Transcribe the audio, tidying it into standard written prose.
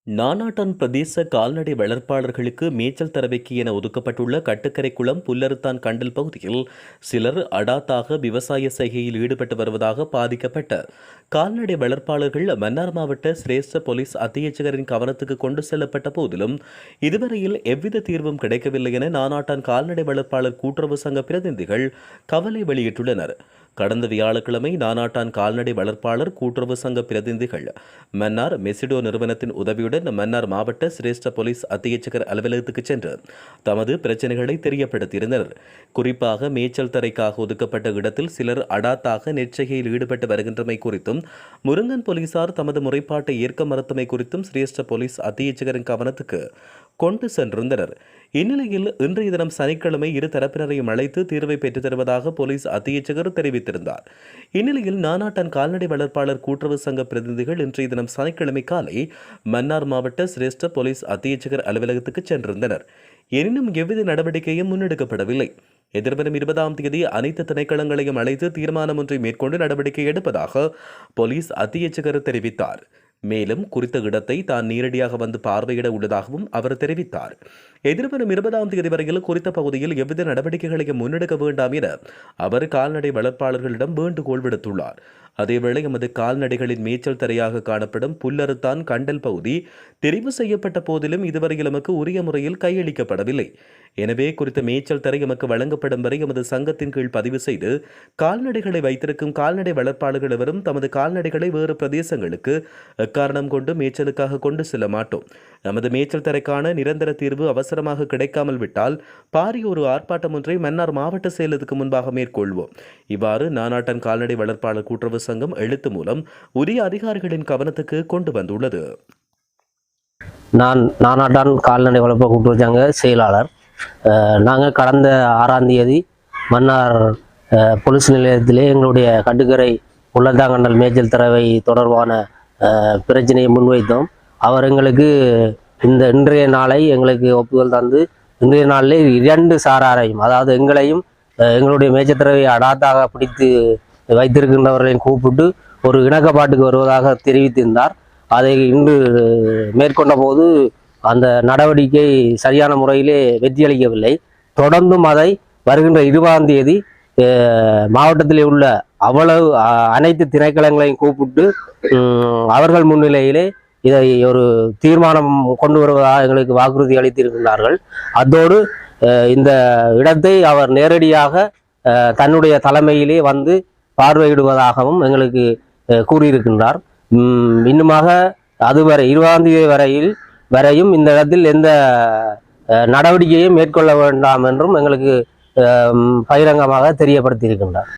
நானாட்டான் பிரதேச கால்நடை வளர்ப்பாளர்களுக்கு மேய்ச்சல் தரவைக்கு என ஒதுக்கப்பட்டுள்ள கட்டுக்கரை குளம் புல்லறுத்தான் கண்டல் பகுதியில் சிலர் அடாத்தாக விவசாய செய்கையில் ஈடுபட்டு வருவதாக பாதிக்கப்பட்ட கால்நடை வளர்ப்பாளர்கள் மன்னார் மாவட்ட சிரேஷ்ட போலீஸ் அத்தியட்சகரின் கவனத்துக்கு கொண்டு செல்லப்பட்ட போதிலும் இதுவரையில் எவ்வித தீர்வும் கிடைக்கவில்லை என நானாட்டான் கால்நடை வளர்ப்பாளர் கூட்டுறவு சங்க பிரதிநிதிகள் கவலை வெளியிட்டுள்ளனர். கடந்த வியாழக்கிழமை நானாட்டான் கால்நடை வளர்ப்பாளர் கூட்டுறவு சங்க பிரதிநிதிகள் மன்னார் மெசிடோ நிறுவனத்தின் உதவியுடன் மன்னார் மாவட்ட சிரேஷ்ட போலீஸ் அத்தியட்சகர் அலுவலகத்துக்கு சென்று தமது பிரச்சினைகளை தெரியப்படுத்தியிருந்தனர். குறிப்பாக மேய்ச்சல் தரைக்காக ஒதுக்கப்பட்ட இடத்தில் சிலர் அடாத்தாக நெற்செய்கையில் ஈடுபட்டு வருகின்றமை குறித்தும் முருங்கன் போலீசார் தமது முறைப்பாட்டை ஏற்க மறுத்தமை குறித்தும் சிரேஷ்ட போலீஸ் அத்தியட்சகரின் கவனத்துக்கு கொண்டு சென்றிருந்தனர். இந்நிலையில் இன்றைய தினம் சனிக்கிழமை இரு தரப்பினரையும் அழைத்து தீர்வை பெற்றுத் தருவதாக போலீஸ் அத்தியட்சகர் தெரிவித்திருந்தார். இந்நிலையில் நானாட்டான் கால்நடை வளர்ப்பாளர் கூட்டுறவு சங்க பிரதிநிதிகள் இன்றைய தினம் சனிக்கிழமை காலை மன்னார் மாவட்ட சிரேஷ்ட போலீஸ் அத்தியட்சகர் அலுவலகத்துக்கு சென்றிருந்தனர். எனினும் எவ்வித நடவடிக்கையும் முன்னெடுக்கப்படவில்லை. எதிர்வரும் 20ஆம் தேதி அனைத்து திணைக்களங்களையும் அழைத்து தீர்மானம் ஒன்றை மேற்கொண்டு நடவடிக்கை எடுப்பதாக போலீஸ் அத்தியட்சகர் தெரிவித்தார். மேலும் குறித்த இடத்தை தான் நேரடியாக வந்து பார்வையிட உள்ளதாகவும் அவர் தெரிவித்தார். எதிர்வரும் 20ஆம் தேதி வரையில் குறித்த பகுதியில் எவ்வித நடவடிக்கைகளையும் முன்னெடுக்க வேண்டாம் என அவர் கால்நடை வளர்ப்பாளர்களிடம் வேண்டுகோள் விடுத்துள்ளார். அதேவேளை எமது கால்நடைகளின் மேய்ச்சல் தரையாக காணப்படும் புல்லறுத்தான் கண்டல் பகுதி தெரிவு செய்யப்பட்ட போதிலும் இதுவரையில் எமக்கு உரிய முறையில் கையளிக்கப்படவில்லை. எனவே குறித்த மேய்ச்சல் தரை எமக்கு வழங்கப்படும் வரை எமது சங்கத்தின் கீழ் பதிவு செய்து கால்நடைகளை வைத்திருக்கும் கால்நடை வளர்ப்பாளர்கள் எவரும் தமது கால்நடைகளை வேறு பிரதேசங்களுக்கு எக்காரணம் கொண்டு மேய்ச்சலுக்காக கொண்டு செல்ல மாட்டோம். நமது மேய்ச்சல் தரைக்கான நிரந்தர தீர்வு அவசரமாக கிடைக்காமல் விட்டால் பாரிய ஒரு ஆர்ப்பாட்டம் ஒன்றை மன்னார் மாவட்ட செயலகத்துக்கு முன்பாக மேற்கொள்வோம். இவ்வாறு நானாட்டான் கால்நடை வளர்ப்பாளர் கூட்டுறவு சங்கம் எழுத்து மூலம் உரிய அதிகாரிகளின் கவனத்துக்கு கொண்டு வந்துள்ளது. நான் நானாட்டான் கால்நடை வளர்ப்பு கூட்டுறவு சங்க செயலாளர். நாங்கள் கடந்த 6ஆம் தேதி மன்னார் போலீஸ் நிலையத்திலே எங்களுடைய கட்டுக்கரை உள்ளந்தாங்கண்டல் மேய்ச்சல் தரவை தொடர்பான பிரச்சனையை முன்வைத்தோம். அவர் எங்களுக்கு இன்றைய நாளை எங்களுக்கு ஒப்புதல் தந்து இன்றைய நாளிலே 2 சாராரையும், அதாவது எங்களையும் எங்களுடைய மேய்ச்சல் தரவை அடாத்தாக பிடித்து வைத்திருக்கின்றவர்களையும் கூப்பிட்டு ஒரு இணக்கப்பாட்டுக்கு வருவதாக தெரிவித்திருந்தார். அதை இன்று மேற்கொண்ட போது அந்த நடவடிக்கை சரியான முறையிலே வெற்றியளிக்கவில்லை. தொடர்ந்தும் அதை வருகின்ற 20ஆம் தேதி மாவட்டத்தில் உள்ள அனைத்து திணைக்களங்களையும் கூப்பிட்டு அவர்கள் முன்னிலையிலே இதை ஒரு தீர்மானம் கொண்டு வருவதாக எங்களுக்கு வாக்குறுதி அளித்திருக்கின்றார்கள். அதோடு இந்த இடத்தை அவர் நேரடியாக தன்னுடைய தலைமையிலே வந்து பார்வையிடுவதாகவும் எங்களுக்கு கூறியிருக்கின்றார். இன்னுமாக அதுவரை 20ஆம் தேதி வரையும் இந்த இடத்தில் எந்த நடவடிக்கையும் மேற்கொள்ள வேண்டாம் என்றும் எங்களுக்கு பகிரங்கமாக தெரியப்படுத்தியிருக்கின்றார்.